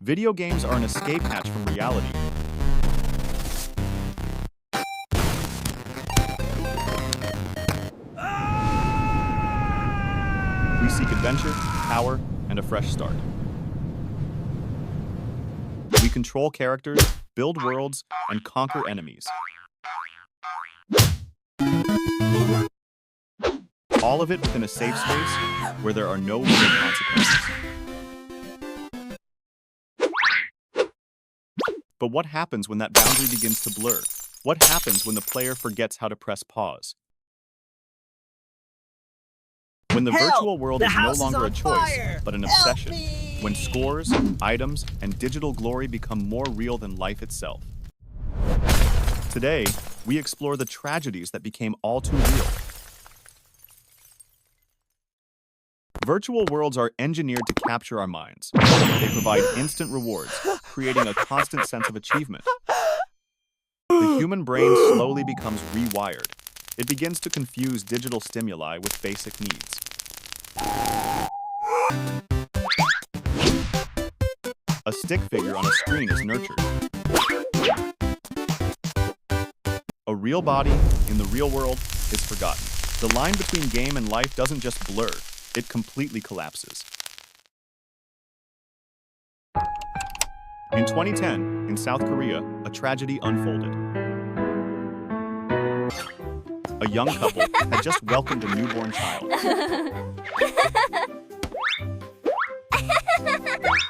Video games are an escape hatch from reality. We seek adventure, power, and a fresh start. We control characters, build worlds, and conquer enemies. All of it within a safe space where there are no real consequences. But what happens when that boundary begins to blur? What happens when the player forgets how to press pause? When the virtual world is no longer a choice, but an obsession. When scores, items, and digital glory become more real than life itself. Today, we explore the tragedies that became all too real. Virtual worlds are engineered to capture our minds. They provide instant rewards, creating a constant sense of achievement. The human brain slowly becomes rewired. It begins to confuse digital stimuli with basic needs. A stick figure on a screen is nurtured. A real body in the real world is forgotten. The line between game and life doesn't just blur, it completely collapses. In 2010, in South Korea, a tragedy unfolded. A young couple had just welcomed a newborn child.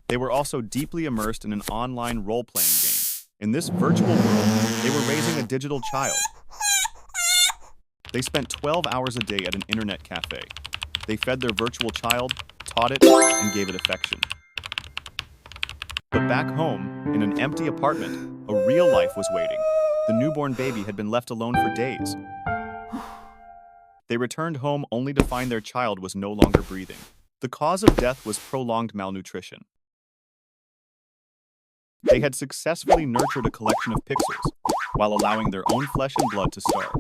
They were also deeply immersed in an online role-playing game. In this virtual world, they were raising a digital child. They spent 12 hours a day at an internet cafe. They fed their virtual child, taught it, and gave it affection. But back home, in an empty apartment, a real life was waiting. The newborn baby had been left alone for days. They returned home only to find their child was no longer breathing. The cause of death was prolonged malnutrition. They had successfully nurtured a collection of pixels, while allowing their own flesh and blood to starve.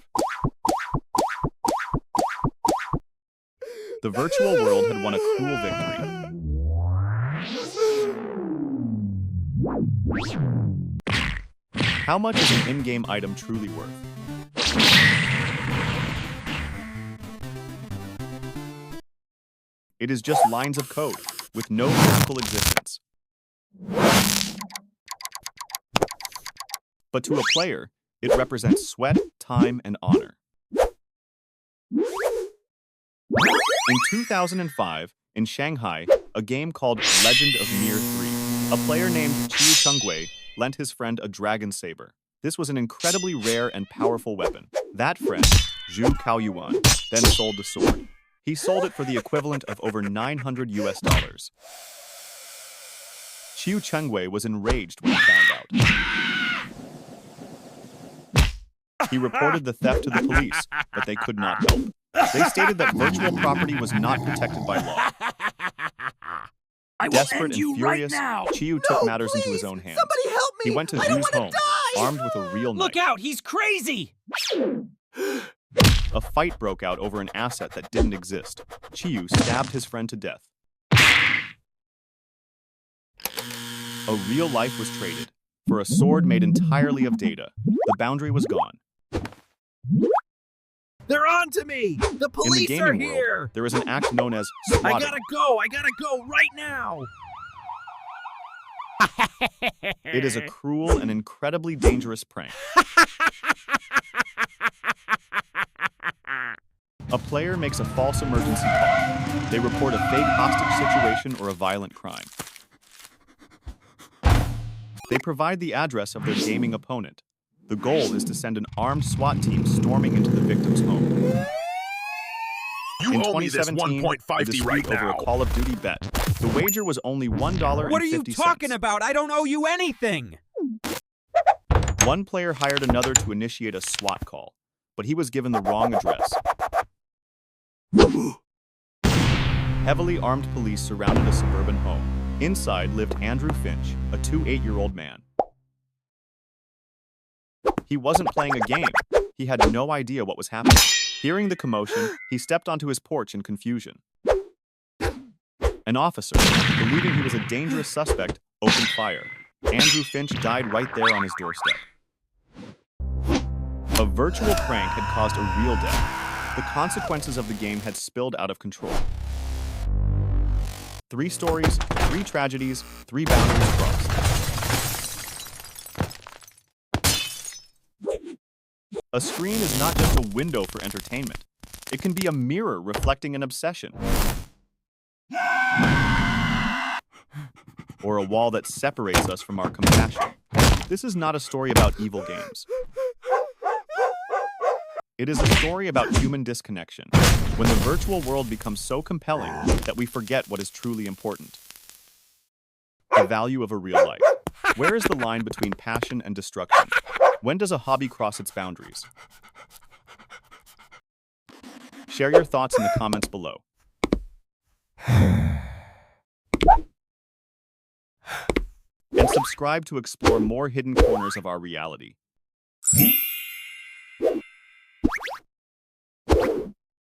The virtual world had won a cruel victory. How much is an in-game item truly worth? It is just lines of code, with no physical existence. But to a player, it represents sweat, time, and honor. In 2005, in Shanghai, a game called Legend of Mir 3, a player named Chiu Chengwei lent his friend a dragon saber. This was an incredibly rare and powerful weapon. That friend, Zhu Kaoyuan, then sold the sword. He sold it for the equivalent of over $900 US. Chiu Chengwei was enraged when he found out. He reported the theft to the police, but they could not help. They stated that virtual property was not protected by law. Desperate and furious, Chiu took matters into his own hands. Somebody help me! He went to Zhu's home, armed with a real knife. Look out, he's crazy! A fight broke out over an asset that didn't exist. Chiu stabbed his friend to death. A real life was traded for a sword made entirely of data. The boundary was gone. They're on to me! The police In the are gaming here! world, there is an act known as swatting. I gotta go right now! It is a cruel and incredibly dangerous prank. A player makes a false emergency call. They report a fake hostage situation or a violent crime. They provide the address of their gaming opponent. The goal is to send an armed SWAT team storming into the victim's home. In 2017, a dispute over a Call of Duty bet. The wager was only $1.50. What are you talking about? I don't owe you anything! One player hired another to initiate a SWAT call, but he was given the wrong address. Heavily armed police surrounded a suburban home. Inside lived Andrew Finch, a 28-year-old man. He wasn't playing a game. He had no idea what was happening. Hearing the commotion, he stepped onto his porch in confusion. An officer, believing he was a dangerous suspect, opened fire. Andrew Finch died right there on his doorstep. A virtual prank had caused a real death. The consequences of the game had spilled out of control. 3 stories, 3 tragedies, 3 boundaries crossed. A screen is not just a window for entertainment. It can be a mirror reflecting an obsession. Or a wall that separates us from our compassion. This is not a story about evil games. It is a story about human disconnection, when the virtual world becomes so compelling that we forget what is truly important. The value of a real life. Where is the line between passion and destruction? When does a hobby cross its boundaries? Share your thoughts in the comments below. And subscribe to explore more hidden corners of our reality.